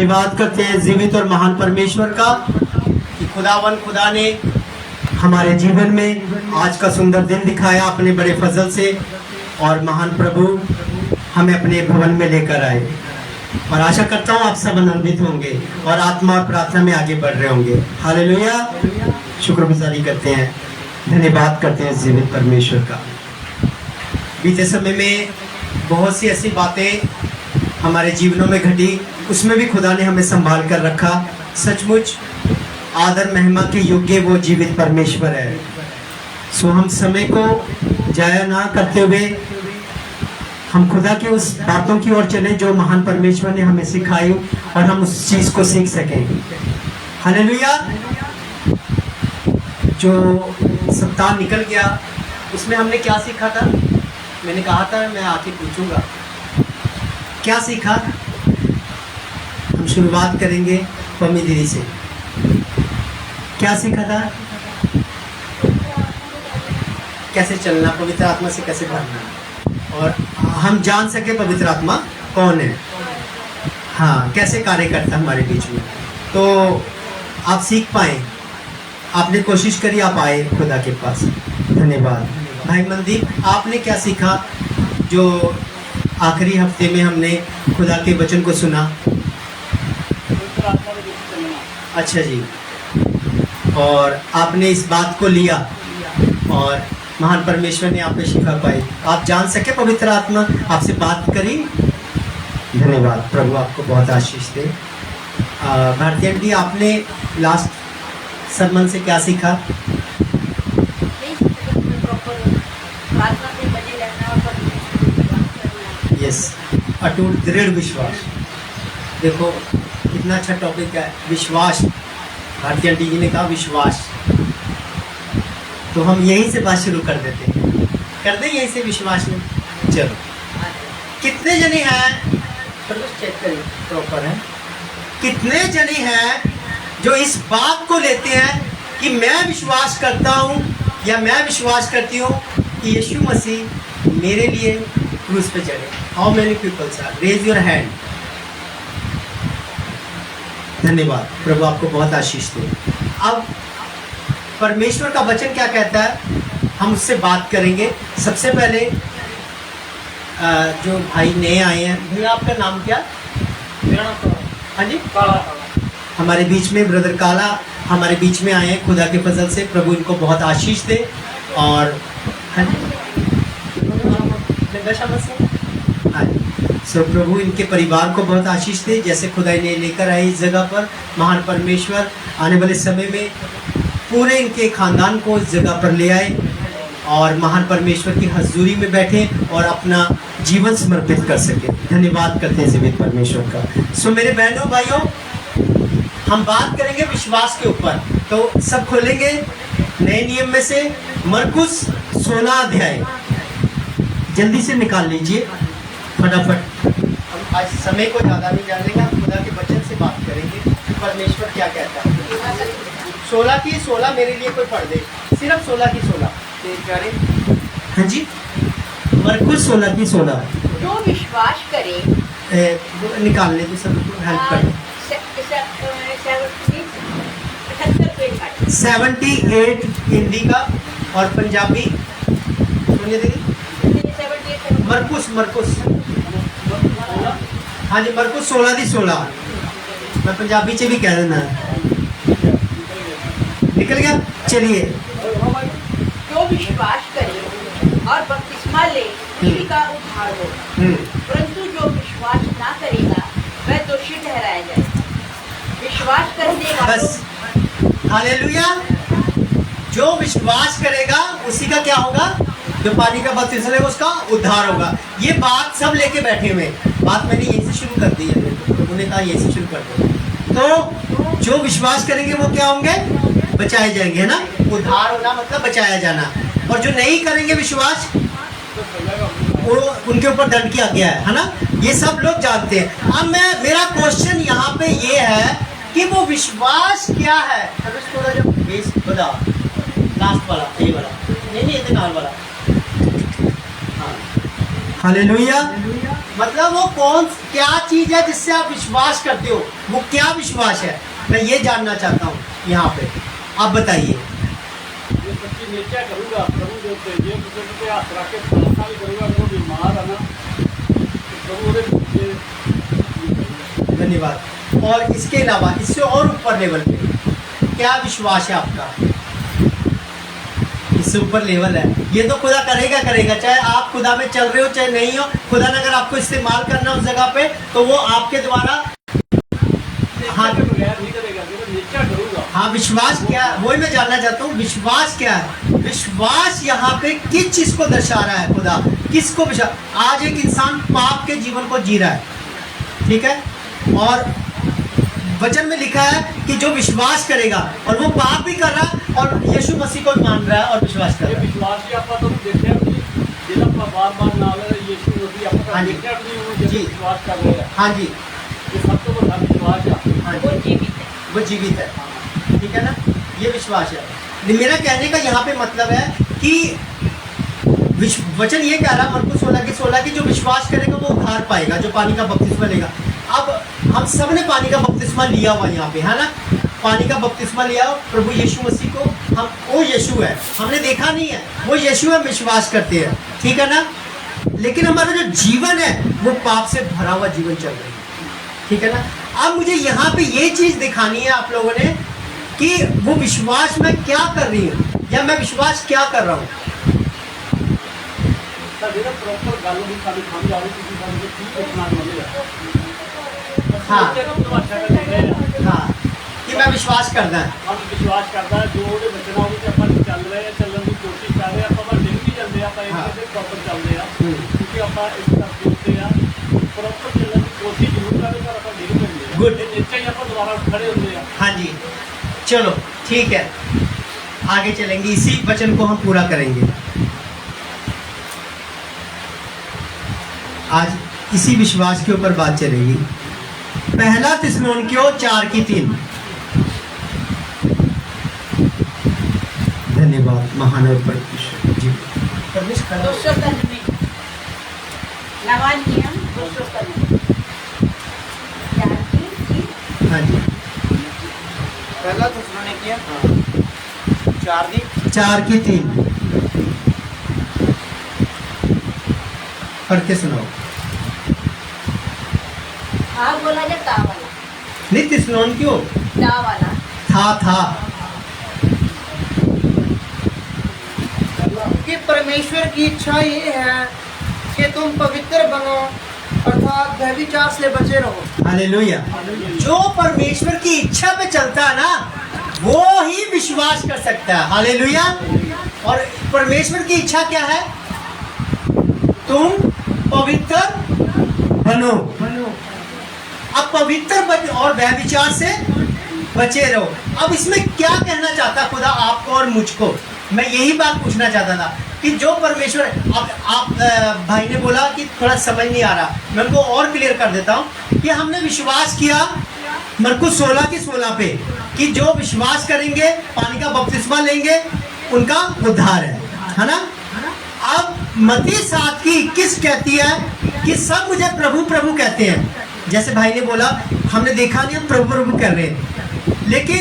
धन्यवाद करते हैं जीवित और महान परमेश्वर का कि खुदा ने हमारे जीवन में आज का सुंदर दिन दिखाया अपने बड़े फजल से, और महान प्रभु हमें अपने भवन में लेकर आए। और आशा करता हूँ आप सब आनंदित होंगे और आत्मा और प्रार्थना में आगे बढ़ रहे होंगे। हालेलुया, शुक्रगुजारी करते हैं, धन्यवाद करते हैं जीवित परमेश्वर का। बीते समय में बहुत सी ऐसी बातें हमारे जीवनों में घटी, उसमें भी खुदा ने हमें संभाल कर रखा। सचमुच आदर महिमा के योग्य वो जीवित परमेश्वर है। सो हम समय को जाया ना करते हुए हम खुदा की उस बातों की ओर चलें जो महान परमेश्वर ने हमें सिखाई, और हम उस चीज को सीख सकें। हालेलुया। जो सप्ताह निकल गया उसमें हमने क्या सीखा था? मैंने कहा था मैं आके पूछूंगा क्या सीखा। हम शुरुआत करेंगे पम्मी दीदी से। क्या सीखा था? कैसे चलना, पवित्र आत्मा से कैसे भरना, और हम जान सके पवित्र आत्मा कौन है, हाँ कैसे कार्य करता है हमारे बीच में। तो आप सीख पाए, आपने कोशिश करी, आप आए खुदा के पास। धन्यवाद। भाई मनदीप, आपने क्या सीखा जो आखिरी हफ्ते में हमने खुदा के वचन को सुना? अच्छा जी, और आपने इस बात को लिया और महान परमेश्वर ने आप में शिफा पाई, आप जान सके पवित्र आत्मा आपसे बात करी। धन्यवाद, प्रभु आपको बहुत आशीष दे। भारती आंटी, आपने लास्ट सरमन से क्या सीखा? यस, अटूट दृढ़ विश्वास। देखो कितना अच्छा टॉपिक है, विश्वास। भारती आंटी जी ने कहा विश्वास, तो हम यहीं से बात शुरू कर देते हैं, कर दें यहीं से विश्वास में। चलो, कितने जने हैं, चेक करिए प्रॉपर है, कितने जने हैं जो इस बात को लेते हैं कि मैं विश्वास करता हूँ या मैं विश्वास करती हूँ कि यीशु मसीह मेरे लिए क्रूस पे चढ़े? How many peoples are? Raise your hand. धन्यवाद, प्रभु आपको बहुत आशीष दे। अब परमेश्वर का वचन क्या कहता है, हम उससे बात करेंगे। सबसे पहले जो भाई नए आए हैं, भैया आपका नाम क्या? मेरा नाम हाँ जी, हमारे बीच में ब्रदर काला हमारे बीच में आए हैं खुदा के फजल से। प्रभु इनको बहुत आशीष दे। और हाँ जी, हाँ जी, सो प्रभु इनके परिवार को बहुत आशीष दे, जैसे खुदा इन्हें लेकर आए इस जगह पर। महान परमेश्वर आने वाले समय में पूरे इनके खानदान को इस जगह पर ले आए और महान परमेश्वर की हजूरी में बैठे और अपना जीवन समर्पित कर सके। धन्यवाद करते हैं जीवित परमेश्वर का। सो मेरे बहनों भाइयों, हम बात करेंगे विश्वास के ऊपर। तो सब खोलेंगे नए नियम में से मरकुस 16 अध्याय, जल्दी से निकाल लीजिए फटाफट। हम आज समय को ज़्यादा नहीं जानेंगे, हम खुदा के वचन से बात करेंगे कि परमेश्वर क्या कहता है। 16 की 16 मेरे लिए कोई पढ़ दे, सिर्फ 16 की 16। हाँ जी, मरकुस 16 की 16। जो विश्वास करे, निकालने की सब हेल्प कर। 78 हिंदी का और पंजाबी सुनिए दीदी। मरकुस हाँ जी, मरकुस 16 की 16। मैं पंजाबी से भी कह देना, निकल गया। चलिए, जो विश्वास करे और बपतिस्मा ले उसी का उद्धार हो, परंतु जो विश्वास ना करेगा वह दोषी ठहराया जाएगा। विश्वास करने वालों, बस हालेलुया। जो विश्वास करेगा उसी का क्या होगा? जो पानी का बपतिस्मा लेगा उसका उद्धार होगा। ये बात सब लेके बैठे हुए, बात मैंने यहीं से शुरू कर दी है, उन्होंने कहा यहीं से शुरू कर दो। तो जो विश्वास करेंगे वो क्या होंगे? बचाए जाएंगे, है ना। उद्धार होना मतलब बचाया जाना। और जो नहीं करेंगे विश्वास, वो उनके ऊपर दंड किया गया है ना। ये सब लोग जानते हैं। अब मेरा क्वेश्चन यहाँ पे ये है कि वो विश्वास क्या है? थोड़ा जो बेस बता, लास्ट वाला, ये वाला नहीं, ये नाल वाला। हालेलुया। मतलब वो कौन क्या चीज है जिससे आप विश्वास करते हो, वो क्या विश्वास है, मैं ये जानना चाहता हूँ यहाँ पे, आप बताइए। ये सच्ची निश्चय करूँगा प्रभु जो ये मुझे हाथ रख के प्रार्थना भी करूँगा, अगर वो बीमार है ना तो प्रभु धन्यवाद। और इसके अलावा इससे और ऊपर लेवल पे क्या विश्वास है आपका? इससे ऊपर लेवल है, ये तो खुदा करेगा करेगा, चाहे आप खुदा में चल रहे हो चाहे नहीं हो। खुदा ने अगर आपको इस्तेमाल करना उस जगह पे तो वो आपके द्वारा हाँ नहीं करेगा, निश्चय करूँगा। हाँ, विश्वास क्या है वही मैं जानना चाहता हूँ, विश्वास क्या है? विश्वास यहाँ पे किस चीज को दर्शा रहा है? खुदा किसको विश्वास? आज एक इंसान पाप के जीवन को जी रहा है, ठीक है, और वचन में लिखा है कि जो विश्वास करेगा, और वो पाप भी कर रहा है और यीशु मसीह को मान रहा है और विश्वास कर रहा है। विश्वास की आप तो देखते हैं कि जिला बार-बार नाम है यीशु मसीह आपका हाँ जी। देखते हैं जी। विश्वास कर रहे हैं। हाँ जी, ये सब तो बड़ा विश्वास है। हाँ वो जी, जीवित है। वो जीवित है, ठीक है ना, ये विश्वास है। मेरा कहने का यहाँ पे मतलब है कि वचन ये कह रहा है मरकुस 16 की जो विश्वास करेगा वो उद्धार पाएगा, जो पानी का बपतिस्मा लेगा। अब हम सब ने पानी का बपतिस्मा लिया हुआ यहाँ पे, है ना, पानी का बपतिस्मा लिया प्रभु यीशु मसीह को। हम वो यीशु है, हमने देखा नहीं है, वो यीशु है, विश्वास करते हैं, ठीक है ना। लेकिन हमारा जो जीवन है वो पाप से भरा हुआ जीवन चल रही है, ठीक है ना। अब मुझे यहाँ पे ये चीज दिखानी है आप लोगों ने कि वो विश्वास मैं क्या कर रही हूँ या मैं विश्वास क्या कर रहा हूँ। प्रॉपर गल भी सारी समझ आ रही किसी बात को ठीक इतना मिलेगा। हाँ। अच्छा कर रहे हैं। हाँ, कि मैं विश्वास करता है। हम विश्वास करता है जो ਉਹਦੇ ਬਚਣਾ ਉਹ ਤੇ ਆਪਾਂ ਚੱਲ ਰਹੇ ਹਾਂ, ਚੱਲਣ ਦੀ ਕੋਸ਼ਿਸ਼ ਕਰ ਰਹੇ ਹਾਂ, ਆਪਾਂ ਡਿੱਗ ਵੀ ਜਾਂਦੇ ਆ, ਆਪਾਂ ਹਾਂ। ਇਹਦੇ ਪ੍ਰੋਪਰ ਚੱਲਦੇ ਆ ਕਿਉਂਕਿ ਆਪਾਂ ਇਸ ਤਰ੍ਹਾਂ ਉੱਤੇ ਆ ਪ੍ਰੋਪਰ ਚੱਲਣ ਦੀ ਕੋਸ਼ਿਸ਼ ਜ਼ਰੂਰ ਕਰਦੇ ਪਰ ਆਪਾਂ ਡਿੱਗ ਪੈਂਦੇ ਆ। Good। ਤੇ ਨੀਚੇ ਹੀ ਆਪਾਂ ਦੁਬਾਰਾ ਖੜੇ ਹੁੰਦੇ ਆ। हाँ जी, चलो ठीक है, आगे चलेंगे, इसी वचन को हम पूरा करेंगे। आज इसी विश्वास के ऊपर बात चलेगी। पहला थिस्सलुनीकियों 4:3। धन्यवाद महान और परमेश्वर जी। परमेश्वर खड़ा हो। 291 नवा नियम 291 हाँ जी, पहला थिस्सलुनीकियों 4:3 पढ़ के सुनाओ। हाँ बोला जा ता वाला, नहीं, थिस्सलुनीकियों ता वाला था कि परमेश्वर की इच्छा ये है कि तुम पवित्र बनो अर्थात व्यभिचार से बचे रहो। हालेलुया। जो परमेश्वर की इच्छा पे चलता है ना वो ही विश्वास कर सकता है। हालेलुया। और परमेश्वर की इच्छा क्या है? तुम पवित्र बनो। अब पवित्र बनो और व्यभिचार से बचे रहो। अब इसमें क्या कहना चाहता खुदा आपको और मुझको? मैं यही बात पूछना चाहता था कि जो परमेश्वर, अब आप भाई ने बोला कि थोड़ा समझ नहीं आ रहा, मैं उनको और क्लियर कर देता हूँ कि हमने विश्वास किया मरकुस 16:16 पे कि जो विश्वास करेंगे पानी का बपतिस्मा लेंगे उनका उद्धार है ना। अब मत्ती 7:21 कहती है कि सब मुझे प्रभु प्रभु कहते हैं। जैसे भाई ने बोला हमने देखा नहीं, हम प्रभु प्रभु कर रहे हैं, लेकिन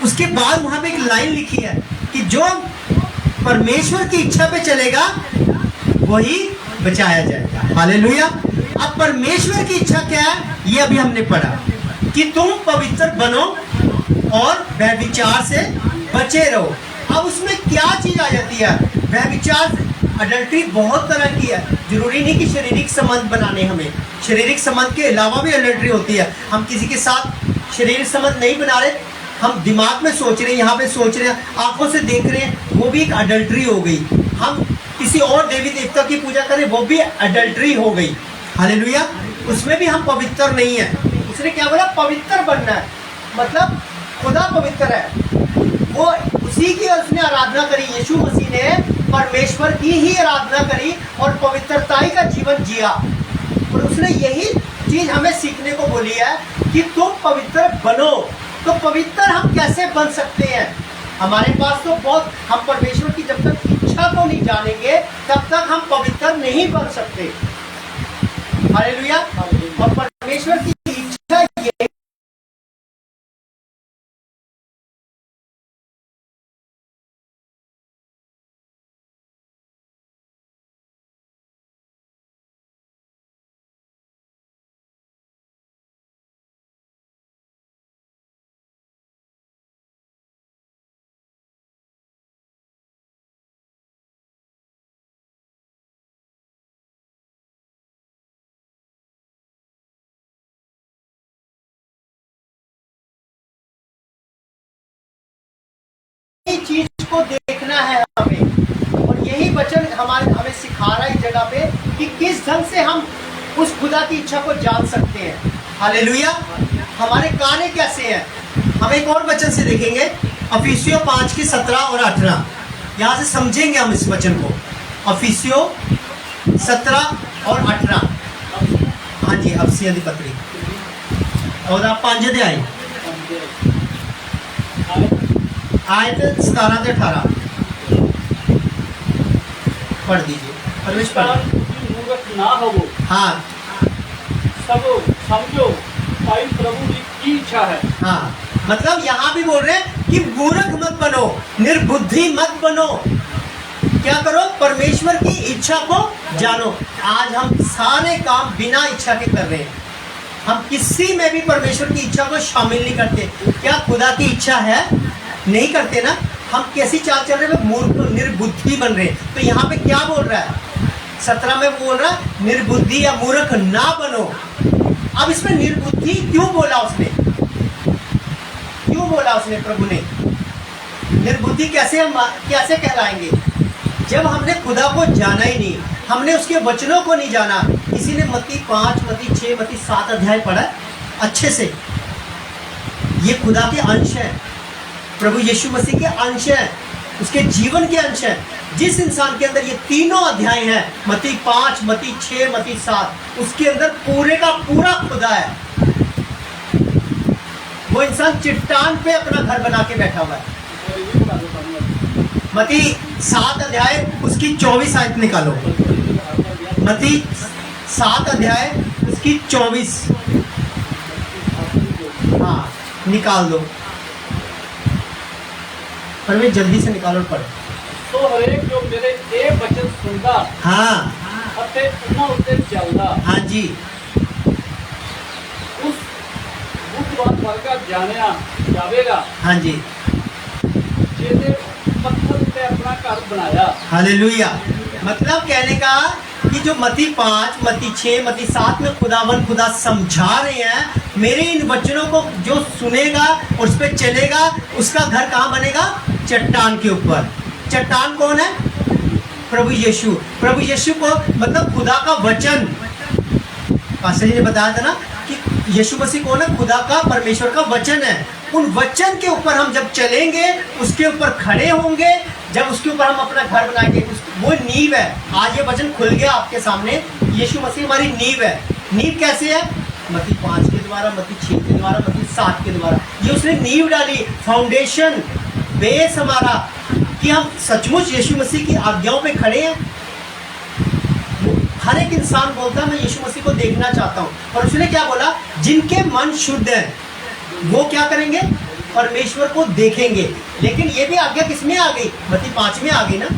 उसके बाद वहां पे एक लाइन लिखी है कि जो परमेश्वर की इच्छा पे चलेगा वही बचाया जाएगा। हालेलुया। अब परमेश्वर की इच्छा क्या है ये अभी हमने पढ़ा कि तुम पवित्र बनो और व्यभिचार से बचे रहो। अब उसमें क्या चीज आ जाती है? व्यभिचार, अडल्ट्री बहुत तरह की है, जरूरी नहीं कि शारीरिक संबंध बनाने, हमें शारीरिक संबंध के अलावा भी अडल्ट्री होती है। हम किसी के साथ शारीरिक संबंध नहीं बना रहे, हम दिमाग में सोच रहे हैं, यहाँ पे सोच रहे हैं, आंखों से देख रहे हैं, वो भी एक अडल्ट्री हो गई। हम किसी और देवी देवता की पूजा करें, वो भी अडल्ट्री हो गई। हालेलुया। उसमें भी हम पवित्र नहीं है। उसने क्या बोला? पवित्र बनना है, मतलब खुदा पवित्र है, वो उसी की उसने आराधना करी। यीशु मसीह ने परमेश्वर की ही आराधना करी और पवित्रताई का जीवन जिया। और उसने यही चीज हमें सीखने को बोली है कि तुम पवित्र बनो। तो पवित्र हम कैसे बन सकते हैं? हमारे पास तो बहुत, हम परमेश्वर की जब तक इच्छा को नहीं जानेंगे तब तक हम पवित्र नहीं बन सकते। हालेलुया। और परमेश्वर की इच्छा ये चीज को देखना है हमें, और यही वचन हमें सिखा रहा है इस जगह पे कि किस ढंग से हम उस खुदा की इच्छा को जान सकते हैं। हालेलुया। हमारे काने कैसे हैं। हम एक और वचन से देखेंगे, अफिसियों 5 की 17 और 18। यहाँ से समझेंगे हम इस वचन को। अफिसियों 17 और 18। हाँ जी, अफसियों की पत्री और आप 5 दे आए आयत 17 से 18 पढ़ दीजिए। परमेश मूर्ख ना हो। हाँ सब समझो भाई प्रभु की इच्छा है। हाँ, मतलब यहाँ भी बोल रहे हैं कि मूर्ख मत बनो, निर्बुद्धि मत बनो। क्या करो? परमेश्वर की इच्छा को जानो। आज हम सारे काम बिना इच्छा के कर रहे हैं। हम किसी में भी परमेश्वर की इच्छा को शामिल नहीं करते। क्या खुदा की इच्छा है? नहीं करते ना। हम कैसी चाल चल रहे हैं? मूर्ख निर्बुद्धि बन रहे हैं। तो यहाँ पे क्या बोल रहा है? 17 में बोल रहा है निर्बुद्धि या मूर्ख ना बनो। अब इसमें निर्बुद्धि क्यों बोला उसने? क्यों बोला उसने प्रभु ने? निर्बुद्धि कैसे कहलाएंगे? जब हमने खुदा को जाना ही नहीं, हमने उसके वचनों को नहीं जाना। किसी ने मत्ती 5, मत्ती 6, मत्ती 7 अध्याय पढ़ा अच्छे से। ये खुदा के अंश है, प्रभु यीशु मसीह के अंश है, उसके जीवन के अंश है। जिस इंसान के अंदर ये तीनों अध्याय हैं, मत्ती 5, मत्ती 6, मत्ती 7, उसके अंदर पूरे का पूरा खुदा है। वो इंसान चट्टान पे अपना घर बना के बैठा हुआ है। मत्ती 7 अध्याय उसकी 24 आयत निकालो। मत्ती 7 अध्याय उसकी 24, हाँ निकाल दो। पर वे जल्दी से निकालो, पढ़ो। तो हरेक जो मेरे ये वचन सुनता, हाँ ਅਤੇ ਉਹਨਾਂ ਉੱਤੇ ਚੱਲਦਾ, हाँ जी, ਉਸ ਬੁੱਧਵਾਨ ਵਰਗਾ ਜਾਣਿਆ ਜਾਵੇਗਾ हाँ जी, ਜਿਹਨੇ पत्थर पे अपना घर बनाया। हालेलुया। मतलब कहने का कि जो मत्ती 5, मत्ती 6, मत्ती 7 में खुदा समझा रहे हैं, मेरे इन वचनों को जो सुनेगा और उस पर चलेगा, उसका घर कहाँ बनेगा? चट्टान के ऊपर। चट्टान कौन है? प्रभु यीशु। प्रभु यीशु को मतलब खुदा का वचन। पास्टर जी ने बताया था ना कि यीशु मसीह कौन है? खुदा का, परमेश्वर का वचन है। उन वचन के ऊपर हम जब चलेंगे, उसके ऊपर खड़े होंगे, जब उसके ऊपर हम अपना घर बनाएंगे, वो नींव है। आज ये वचन खुल गया आपके सामने। यीशु मसीह हमारी नींव है। नींव कैसे है? मत्ती 5 के द्वारा, मत्ती 6 के द्वारा, मत्ती 7 के द्वारा। ये उसने नींव डाली, फाउंडेशन, बेस हमारा, कि हम सचमुच यीशु मसीह की आज्ञाओं पे खड़े हैं। हर एक इंसान बोलता है मैं यीशु मसीह को देखना चाहता हूँ, और उसने क्या बोला? जिनके मन शुद्ध है वो क्या करेंगे? परमेश्वर को देखेंगे। लेकिन ये भी आज्ञा किस में आ गई? मत्ती 5 में आ गई ना।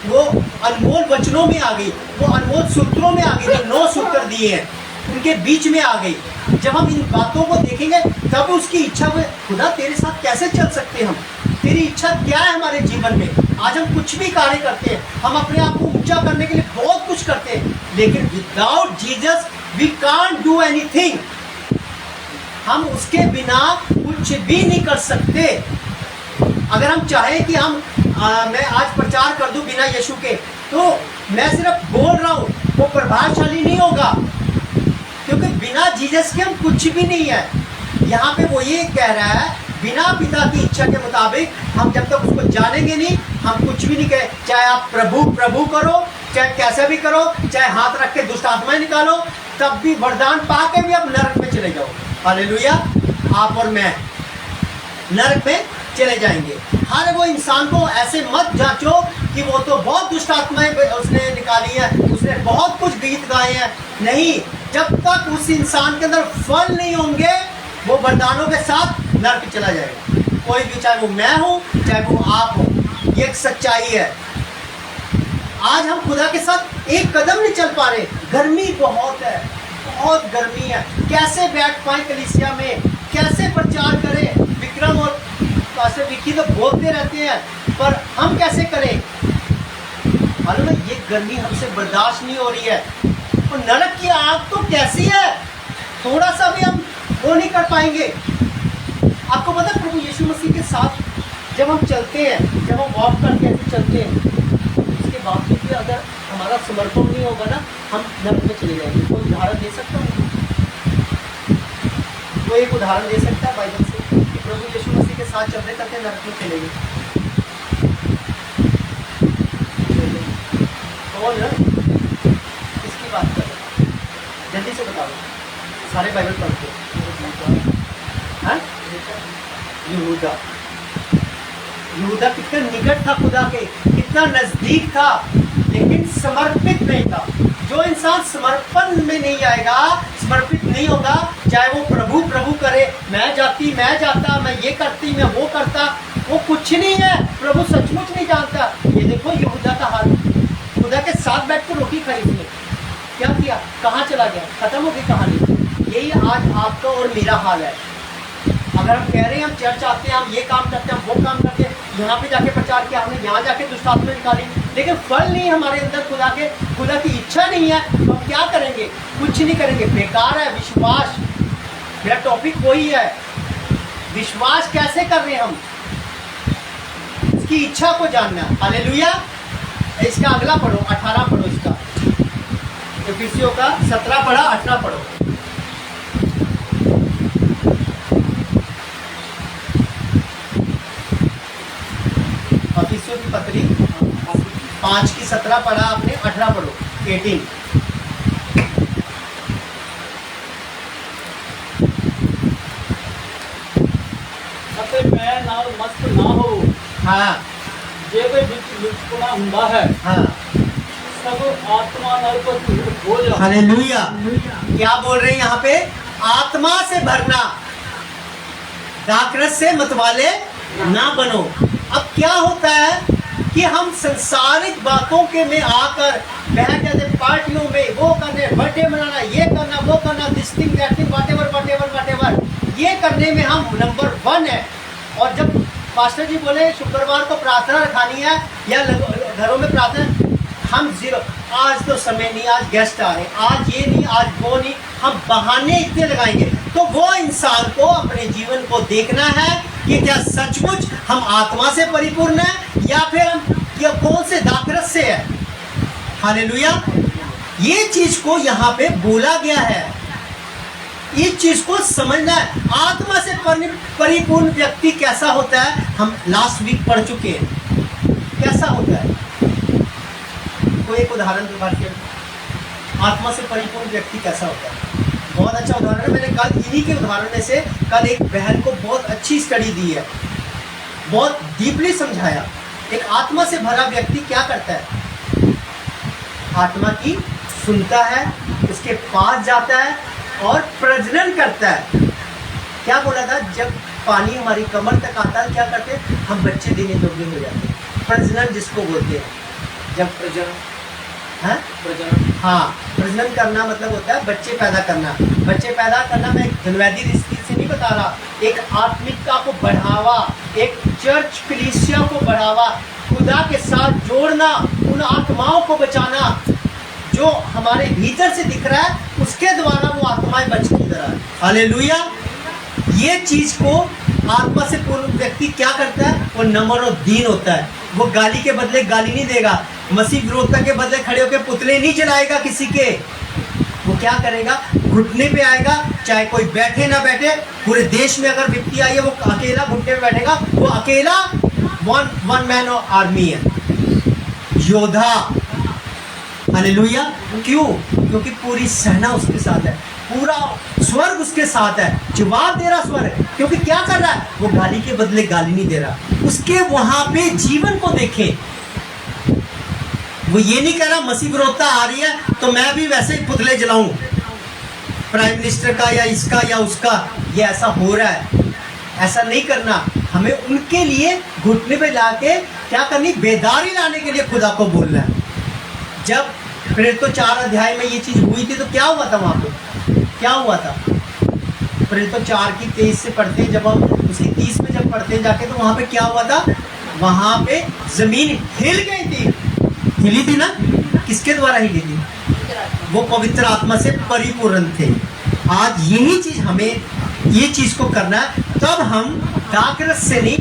वो अनमोल वचनों में आ गई, वो अनमोल सूत्रों में आ गई, जो 9 सूत्र दिए हैं उनके बीच में आ गई। जब हम इन बातों को देखेंगे तब उसकी इच्छा में, खुदा तेरे साथ कैसे चल सकते हम? तेरी इच्छा क्या है हमारे जीवन में? आज हम कुछ भी कार्य करते हैं, हम अपने आप को ऊंचा करने के लिए बहुत कुछ करते हैं, लेकिन without Jesus we can't do anything. हम उसके बिना कुछ भी नहीं कर सकते। अगर हम चाहें कि मैं आज प्रचार कर दूं बिना यीशु के, तो मैं सिर्फ बोल रहा हूं, वो प्रभावशाली नहीं होगा, क्योंकि बिना जीसस के हम कुछ भी नहीं है। यहाँ पे वो ये कह रहा है, बिना पिता की इच्छा के मुताबिक हम जब तक उसको जानेंगे नहीं, हम कुछ भी नहीं कहे। चाहे आप प्रभु प्रभु करो, चाहे कैसा भी करो, चाहे हाथ रख के दुष्ट आत्माएं निकालो, तब भी वरदान पाके भी आप नरक में चले जाओ। हालेलुया। आप और मैं नरक में चले जाएंगे। हर वो इंसान को ऐसे मत जांचो कि वो तो बहुत दुष्ट आत्माएं उसने निकाली है, उसने बहुत कुछ गीत गाए हैं। नहीं, जब तक उस इंसान के अंदर फल नहीं होंगे वो वरदानों के साथ नरक चला जाएगा। कोई भी, चाहे वो मैं हूं चाहे वो आप हो, ये एक सच्चाई है। आज हम खुदा के साथ एक कदम नहीं चल पा रहे, गर्मी बहुत है, बहुत गर्मी है। कैसे बैठ पाए कलीसिया में, कैसे प्रचार करें? विक्रम और पास्टर विक्की तो बोलते रहते हैं, पर हम कैसे करें? मालूम है ये गर्मी हमसे बर्दाश्त नहीं हो रही है। और नरक की आग तो कैसी है, थोड़ा सा भी हम वो नहीं कर पाएंगे। आपको पता है प्रभु यीशु मसीह के साथ जब हम चलते हैं, जब हम वॉक करके ऐसे चलते हैं, उसके बावजूद भी अगर हमारा समर्पण नहीं होगा ना, हम नरक में चले जाएंगे। कोई उदाहरण दे सकता है? कोई एक उदाहरण दे सकता है बाइबल से कि प्रभु यीशु मसीह के साथ चलते चलते नरक में चले गए? कौन है? किसकी बात कर रहे हैं? जल्दी से बताओ, सारे बाइबल पढ़ते हैं। यहूदा, यहूदा कितना निकट था खुदा के, कितना नजदीक था, लेकिन समर्पित नहीं था। जो इंसान समर्पण में नहीं आएगा, समर्पित नहीं होगा, चाहे वो प्रभु प्रभु करे, मैं जाती, मैं जाता, मैं ये करती, मैं वो करता, वो कुछ नहीं है। प्रभु सचमुच नहीं जानता। ये देखो यहूदा का हाल, खुदा के साथ बैठ कर रोटी खाई उसने, क्या किया, कहाँ चला गया, खत्म हो गई कहानी। यही आज आपका और मेरा हाल है। अगर हम कह रहे हैं हम चर्च आते हैं, हम ये काम करते हैं, हम वो काम करते हैं, यहाँ पे जाके प्रचार किया हमने, यहाँ जाके दुष्ट आत्मा निकाली, लेकिन फल नहीं हमारे अंदर, खुदा की इच्छा नहीं है, तो हम क्या करेंगे? कुछ नहीं करेंगे, बेकार है। विश्वास, मेरा टॉपिक वही है, विश्वास कैसे कर रहे हैं हम, उसकी इच्छा को जानना। हालेलुया। इसका अगला पढ़ो, 18 पढ़ो, इसका इफिसियों का 17 पढ़ा, 18 पढ़ो। इफिसियों की पत्री 5 की 17 पढ़ा आपने, 18 पढ़ो, 18। ਅਤੇ ਮੈਂ ਨਾਲ ਮਸਤ ਨਾ ਹੋ, हाँ ਜੇ ਕੋਈ ਵਿਚਕੁਣਾ ਹੁੰਦਾ ਹੈ, हाँ, ਸਗੋਂ ਆਤਮਾ ਨਾਲ ਭਰਪੂਰ ਹੋ ਜਾ। हालेलुया। क्या बोल रहे हैं यहाँ पे? आत्मा से भरना, दाखरस से मतवाले ना बनो। अब क्या होता है कि हम संसारिक बातों के में आकर बह जाते, पार्टियों में वो करने, बर्थडे मनाना, ये करना, वो करना, this thing that thing, whatever, ये करने में हम नंबर 1 है। और जब पास्टर जी बोले शुक्रवार को प्रार्थना रखानी है या घरों में प्रार्थना, हम 0, आज तो समय नहीं, आज गेस्ट आ रहे, आज ये नहीं, आज वो नहीं, हम बहाने इतने लगाएंगे। तो वो इंसान को अपने जीवन को देखना है कि क्या सचमुच हम आत्मा से परिपूर्ण है या फिर हम या कौन से दाखरस से है। हालेलुया। ये चीज को यहाँ पे बोला गया है, इस चीज को समझना है। आत्मा से परिपूर्ण व्यक्ति कैसा होता है, हम लास्ट वीक पढ़ चुके हैं कैसा होता है। कोई एक उदाहरण दो बात, आत्मा से परिपूर्ण व्यक्ति कैसा होता है। बहुत अच्छा उदाहरण है, मैंने कल इन्हीं के उदाहरण में से कल एक बहन को बहुत अच्छी स्टडी दी है, बहुत डीपली समझाया। एक आत्मा से भरा व्यक्ति क्या करता है, आत्मा की सुनता है, उसके पास जाता है और प्रजनन करता है। क्या बोला था, जब पानी हमारी कमर तक आता है क्या करते हैं, हम बच्चे देने योग्य हो जाते हैं। प्रजनन जिसको बोलते हैं, जब प्रजनन है, प्रजनन, हाँ, प्रजनन करना मतलब होता है बच्चे पैदा करना। बच्चे पैदा करना मैं धनवैदी दृष्टि से नहीं बता रहा, एक आत्मिकता को बढ़ावा, एक चर्च कलीसिया को बढ़ावा, खुदा के साथ जोड़ना, उन आत्माओं को बचाना जो हमारे भीतर से दिख रहा है, उसके द्वारा वो आत्माएं बच के इधर आए। हालेलुया। ये चीज को आत्मा से पूर्ण व्यक्ति क्या करता है, वो नम्र और दीन होता है। वो गाली के बदले गाली नहीं देगा, मसीह विरोधता के बदले खड़े होकर पुतले नहीं जलाएगा किसी के। वो क्या करेगा, घुटने पे आएगा, चाहे कोई बैठे ना बैठे। पूरे देश में अगर विपत्ति आई है, वो अकेला घुटने पे बैठेगा। वो अकेला वन मैन आर्मी है, योद्धा। हालेलुया। क्यों? क्योंकि पूरी सेना उसके साथ है, पूरा स्वर्ग उसके साथ है, जवाब दे रहा स्वर्ग। क्योंकि क्या कर रहा है, वो गाली के बदले गाली नहीं दे रहा, उसके वहां पे जीवन को देखें। वो ये नहीं कह रहा मसीह विरोधता आ रही है तो मैं भी वैसे ही पुतले जलाऊं, प्राइम मिनिस्टर का या इसका या उसका, ये ऐसा हो रहा है, ऐसा नहीं करना। हमें उनके लिए घुटने पे लाके क्या करनी, बेदारी लाने के लिए खुदा को बोलना है। जब फिर तो 4 अध्याय में ये चीज हुई थी तो क्या हुआ था वहां पे, क्या हुआ था? फिर तो 4 की 23 से पढ़ते हैं, जब हम उसकी 30 में जब पढ़ते हैं जाके, तो वहां पे क्या हुआ था, वहां पे जमीन हिल गई थी, हिली थी ना, किसके द्वारा हिली थी? वो पवित्र आत्मा से परिपूर्ण थे। आज यही चीज हमें, ये चीज को करना है, तब हम दाखरस से नहीं,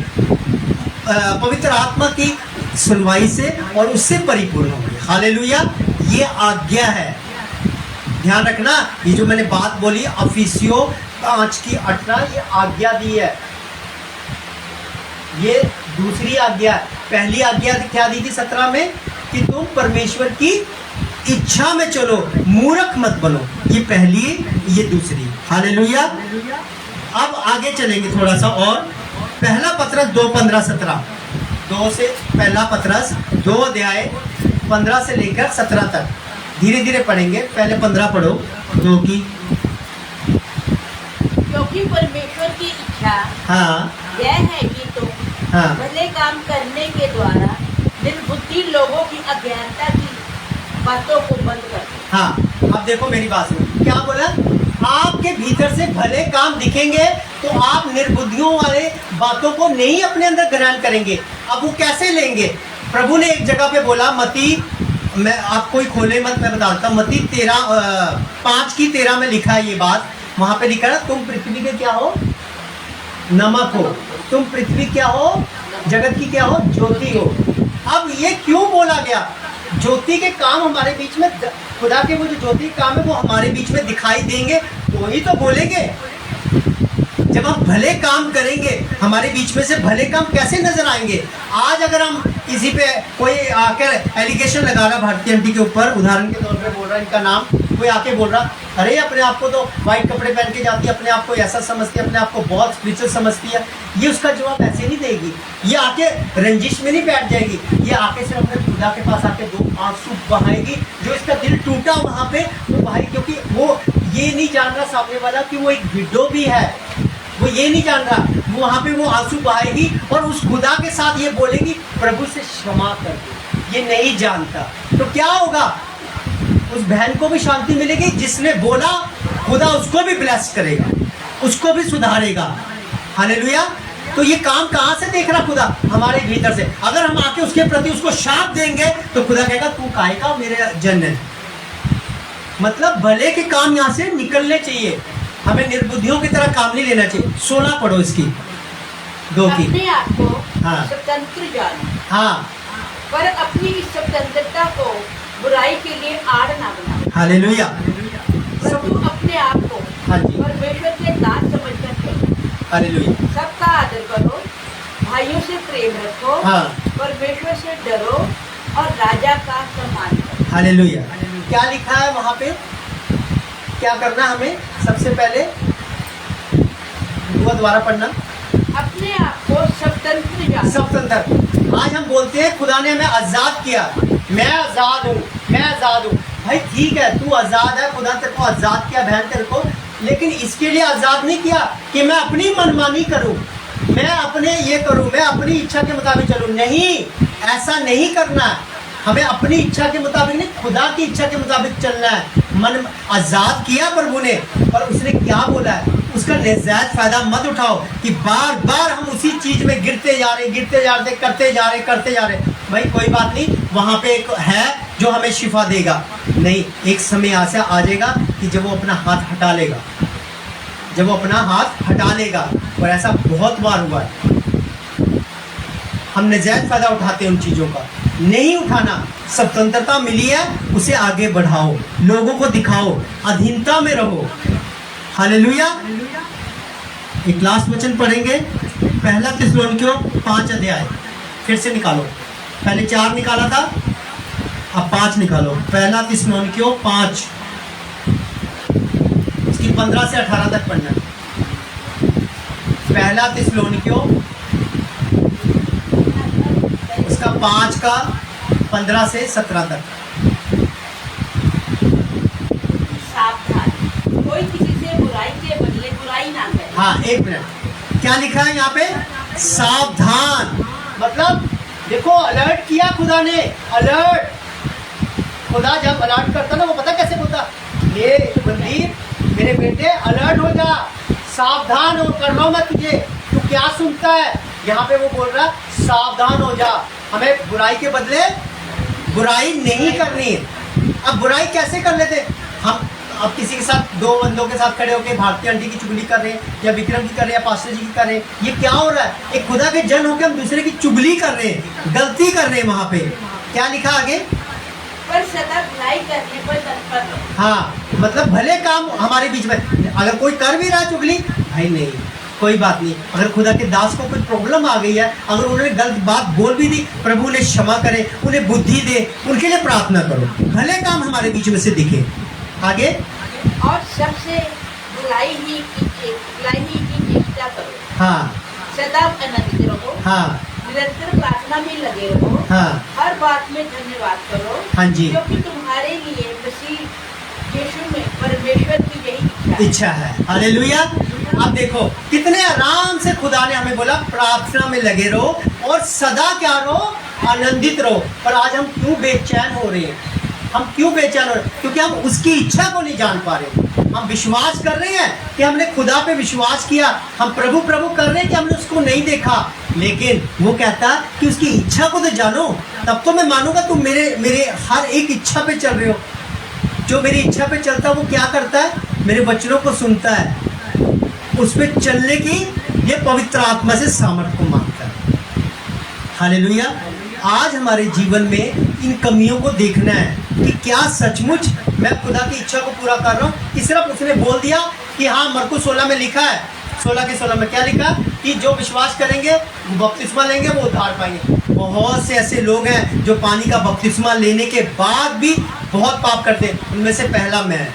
पवित्र आत्मा की सुनवाई से और उससे परिपूर्ण होंगे। हालेलुया, ये आज्ञा है, ध्यान रखना। ये जो मैंने बात बोली अफिसियों 5:18, ये आज्ञा दी है, ये दूसरी आज्ञा। पहली आज्ञा क्या दी थी 17 में, कि तुम परमेश्वर की इच्छा में चलो, मूर्ख मत बनो। ये पहली, ये दूसरी। हालेलुया। अब आगे चलेंगे थोड़ा सा और। पहला पत्रस 2:15-17, 2 से पहला पत्रस 2 अध्याय 15 से लेकर 17 तक धीरे धीरे पढ़ेंगे। पहले 15 पढ़ो, 2 की। क्योंकि परमेश्वर की इच्छा हाँ यह है कि तुम हाँ भले काम करने के द्वारा निर्बुद्धि लोगों की अज्ञानता की बातों को बंद कर दो। हाँ, अब देखो मेरी बात सुनो, क्या बोला? आपके भीतर से भले काम दिखेंगे तो आप निर्बुद्धियों वाले बातों को नहीं अपने अंदर ग्रहण करेंगे। अब वो कैसे लेंगे? प्रभु ने एक जगह पे बोला, मती, मैं आपको ही खोले मत, मैं बताता हूँ, मती 5:13 में लिखा है ये बात। वहां पे लिखा है, तुम पृथ्वी के क्या हो, नमक हो, तुम पृथ्वी क्या हो, जगत की क्या हो, ज्योति हो। अब ये क्यों बोला गया? ज्योति के काम हमारे बीच में, खुदा के वो जो ज्योति के काम है वो हमारे बीच में दिखाई देंगे, तो ही तो बोलेंगे। जब हम भले काम करेंगे, हमारे बीच में से भले काम कैसे नजर आएंगे? आज अगर हम किसी पे कोई आकर एलिगेशन लगा रहा भारतीय आंटी के ऊपर, उदाहरण के तौर पे बोल रहा है इनका नाम, कोई आके बोल रहा, अरे अपने आप को तो वाइट कपड़े पहन के जाती है, अपने आप को ऐसा समझती है, अपने आप को बहुत स्पिरिचुअल समझती है, ये उसका जवाब ऐसे नहीं देगी। ये आके रंजिश में नहीं बैठ जाएगी, ये आके सिर्फ अपने खुदा के पास आके 2 आंसू बहाएगी। जो इसका दिल टूटा वहाँ पे वो भाई, क्योंकि वो ये नहीं जान रहा सामने वाला कि वो एक विडो भी है, वो ये नहीं जान रहा, वो वहाँ पे वो आंसू बहाएगी और उस खुदा के साथ ये बोलेगी, प्रभु से क्षमा कर दो। ये नहीं जानता तो क्या होगा? उस बहन को भी शांति मिलेगी, जिसने बोला खुदा उसको भी ब्लेस करेगा, उसको भी सुधारेगा। हालेलुया। तो ये काम कहाँ से देख रहा खुदा? हमारे भीतर से। अगर हम आके उसके प्रति उसको शाप देंगे तो खुदा कहेगा, तू काहे का मेरे जन है। मतलब भले के काम यहाँ से निकलने चाहिए, हमें निर्बुद्धियों की तरह काम नहीं लेना चाहिए। 16 पढ़ो इसकी, 2 की। अपने आप को हाँ। स्वतंत्र जानो, हाँ, पर अपनी इस स्वतंत्रता को बुराई के लिए आड़ ना बनाओ। हालेलुया। परंतु अपने आप को हाँ जी। परमेश्वर के दास समझकर चलो। हालेलुया। सबका आदर करो, भाइयों से प्रेम रखो, हाँ। परमेश्वर से डरो और राजा का सम्मान करो। हालेलुया। क्या लिखा है वहाँ पे? क्या करना हमें? सबसे पहले दोबारा पढ़ना। अपने आप को स्वतंत्र जानो। स्वतंत्र। आज हम बोलते हैं खुदा ने हमें आजाद किया, मैं आजाद हूँ, मैं आजाद हूँ। भाई ठीक है, तू आजाद है, खुदा तेरे को आजाद किया बहन तेरे को, लेकिन इसके लिए आजाद नहीं किया कि मैं अपनी मनमानी करूँ, मैं अपने ये करूँ, मैं अपनी इच्छा के मुताबिक चलूँ। नहीं, ऐसा नहीं करना है। हमें अपनी इच्छा के मुताबिक नहीं, खुदा की इच्छा के मुताबिक चलना है। मन आजाद किया प्रभु ने, पर उसने क्या बोला है? उसका नजायज फायदा मत उठाओ कि बार बार हम उसी चीज में गिरते जा रहे, करते जा रहे। भाई कोई बात नहीं, वहां पे एक है जो हमें शिफा देगा। नहीं, एक समय ऐसा आ जाएगा कि जब वो अपना हाथ हटा लेगा, और ऐसा बहुत बार हुआ है। हम नजायज फायदा उठाते हैं उन चीजों का, नहीं उठाना। स्वतंत्रता मिली है, उसे आगे बढ़ाओ, लोगों को दिखाओ, अधीनता में रहो। हालेलुया। एक लास्ट वचन पढ़ेंगे, पहला थिस्सलुनीकियों 5 अध्याय। फिर से निकालो, पहले 4 निकाला था, अब 5 निकालो। पहला थिस्सलुनीकियों 5 इसकी 15 से 18 तक पढ़ना। पहला थिस्सलुनीकियों उसका 5 का 15 से 17 तक। सावधान, कोई किसी से बुराई के बदले बुराई ना करे। हाँ, एक मिनट, क्या लिखा है यहाँ पे? सावधान, मतलब देखो अलर्ट किया खुदा ने, अलर्ट। खुदा जब अलर्ट करता ना, वो पता कैसे बोलता, ये बंदी मेरे बेटे अलर्ट हो जा, सावधान हो, कर लो मैं तुझे, तू क्या सुनता है। यहाँ पे वो बोल रहा सावधान हो जा, हमें बुराई के बदले बुराई नहीं करनी है। अब बुराई कैसे कर लेते हम? अब किसी के साथ, दो बंदों के साथ खड़े होकर भारती आंटी की चुगली कर रहे हैं, या विक्रम की कर रहे हैं, या पास्टर जी की कर रहे हैं, ये क्या हो रहा है? एक खुदा के जन होकर हम दूसरे की चुगली कर रहे हैं, गलती कर रहे हैं। वहां पे क्या लिखा आगे? पर सदा भलाई करने पर तत्पर रहो। हाँ, मतलब भले काम हमारे बीच में, अगर कोई कर भी रहा है चुगली, भाई नहीं, कोई बात नहीं। अगर खुदा के दास को कोई प्रॉब्लम आ गई है, अगर उन्होंने गलत बात बोल भी दी, प्रभु उन्हें क्षमा करे, उन्हें बुद्धि दे, उनके लिए प्रार्थना करो, भले काम हमारे बीच में से दिखे। आगे, और सबसे भलाई ही की चेष्टा करो। हाँ सदा आनंदित रहो। हाँ निरंतर प्रार्थना में लगे रहो। हाँ हर बात में धन्यवाद करो। हाँ जी, क्योंकि तुम्हारे लिए मसीह यीशु में परमेश्वर की यही इच्छा है। हालेलुया। अब देखो कितने आराम से खुदा ने हमें बोला प्रार्थना में लगे रहो और सदा क्या रहो? आनंदित रहो। पर आज हम क्यों बेचैन हो रहे हैं? हम क्यों बेचैन हो रहे हैं? क्योंकि हम उसकी इच्छा को नहीं जान पा रहे। हम विश्वास कर रहे हैं कि हमने खुदा पे विश्वास किया, हम प्रभु प्रभु कर रहे हैं कि हमने उसको नहीं देखा, लेकिन वो कहता कि उसकी इच्छा को तो जानो, तब तो मैं मानूंगा तुम मेरे हर एक इच्छा पे चल रहे हो। जो मेरी इच्छा पे चलता है वो क्या करता है? मेरे वचनों को सुनता है, उस पे चलने की ये पवित्र आत्मा से सामर्थ्य को मांगता है। हालेलुया। आज हमारे जीवन में इन कमियों को देखना है कि क्या सचमुच मैं खुदा की इच्छा को पूरा कर रहा हूँ कि सिर्फ उसने बोल दिया कि हाँ, मरकुस 16 में लिखा है, 16 के 16 में क्या लिखा कि जो विश्वास करेंगे बपतिस्मा लेंगे वो उद्धार पाएंगे। बहुत से ऐसे लोग हैं जो पानी का बपतिस्मा लेने के बाद भी बहुत पाप करते हैं। उनमें से पहला मैं।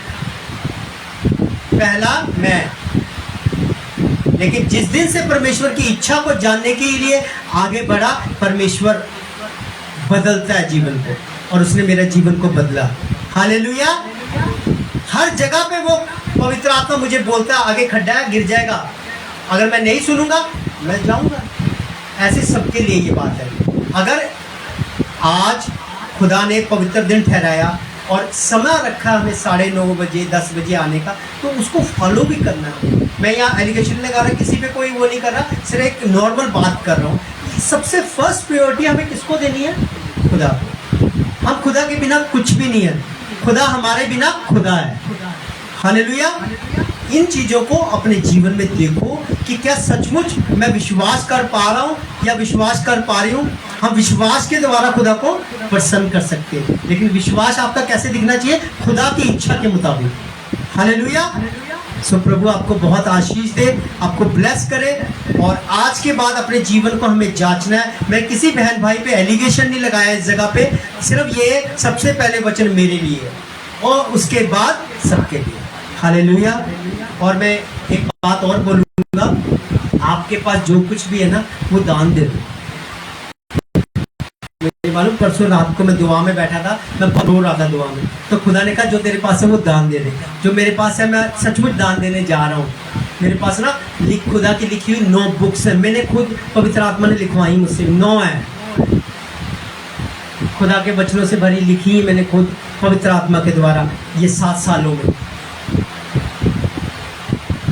लेकिन जिस दिन से परमेश्वर की इच्छा को जानने के लिए आगे बढ़ा, परमेश्वर बदलता है जीवन को, और उसने मेरा जीवन को बदला। हालेलुया। हर जगह पे वो पवित्र आत्मा मुझे बोलता है आगे खड्डा है, गिर जाएगा, अगर मैं नहीं सुनूंगा मैं जाऊंगा। ऐसे सबके लिए ये बात है। अगर आज खुदा ने पवित्र दिन ठहराया और समय रखा हमें 9:30 बजे 10 बजे आने का, तो उसको फॉलो भी करना है। मैं यहाँ एलिगेशन लगा रहा, किसी पे कोई वो नहीं कर रहा, सिर्फ एक नॉर्मल बात कर रहा हूँ। सबसे फर्स्ट प्रायोरिटी हमें किसको देनी है? खुदा को। हम खुदा के बिना कुछ भी नहीं है, खुदा हमारे बिना खुदा है। हालेलुया। इन चीज़ों को अपने जीवन में देखो कि क्या सचमुच मैं विश्वास कर पा रहा हूँ या विश्वास कर पा रही हूँ। हम विश्वास के द्वारा खुदा को प्रसन्न कर सकते हैं, लेकिन विश्वास आपका कैसे दिखना चाहिए? खुदा की इच्छा के मुताबिक। हालेलुया। सो प्रभु आपको बहुत आशीष दे, आपको ब्लेस करे। और आज के बाद अपने जीवन को हमें जांचना है। मैं किसी बहन भाई पे एलिगेशन नहीं लगाया इस जगह पे, सिर्फ ये सबसे पहले वचन मेरे लिए है और उसके बाद सबके लिए। हालेलुया। और मैं एक बात और बोलूँगा, आपके पास जो कुछ भी है ना, वो दान दे दो। मुझे मालूम, परसों रात को मैं दुआ में बैठा था, मैं रो रहा था दुआ में, तो खुदा ने कहा जो तेरे पास है वो दान दे दे। जो मेरे पास है मैं सचमुच दान देने जा रहा हूँ। मेरे पास ना खुदा की लिखी हुई 9 बुक्स है, मैंने खुद, पवित्र आत्मा ने लिखवाई मुझसे, 9 है खुदा के वचनों से भरी लिखी मैंने खुद पवित्र आत्मा के द्वारा ये 7 सालों में।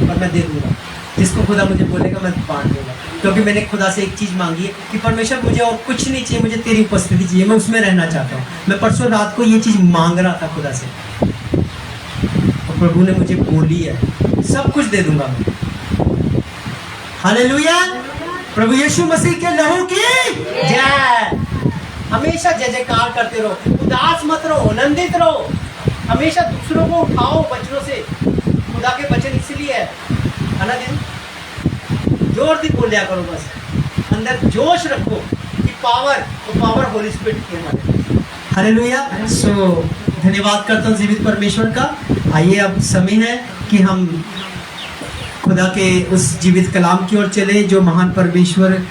और मैं दे दूंगा, जिसको खुदा मुझे बोलेगा मैं बांट दूंगा, क्योंकि मैंने खुदा से एक चीज़ मांगी है कि परमेश्वर मुझे और कुछ नहीं चाहिए, मुझे तेरी उपस्थिति चाहिए, मैं उसमें रहना चाहता हूँ। मैं परसों रात को ये चीज़ मांग रहा था खुदा से, और प्रभु ने मुझे बोली है सब कुछ दे दूंगा मैं। हालेलुया। प्रभु यीशु मसीह के लहू की जय। हमेशा जय जयकार करते रहो, उदास मत रहो, आनंदित रहो। हमेशा दूसरों को उठाओ वचनों से। खुदा के वचन इसलिए है ना दिन जोर दी बोलिया करो, बस अंदर जोश रखो कि पावर होली स्पिरिट की हमारे। हालेलुया। सो धन्यवाद करता हूँ जीवित परमेश्वर का। आइए अब समय है कि हम खुदा के उस जीवित कलाम की ओर चले जो महान परमेश्वर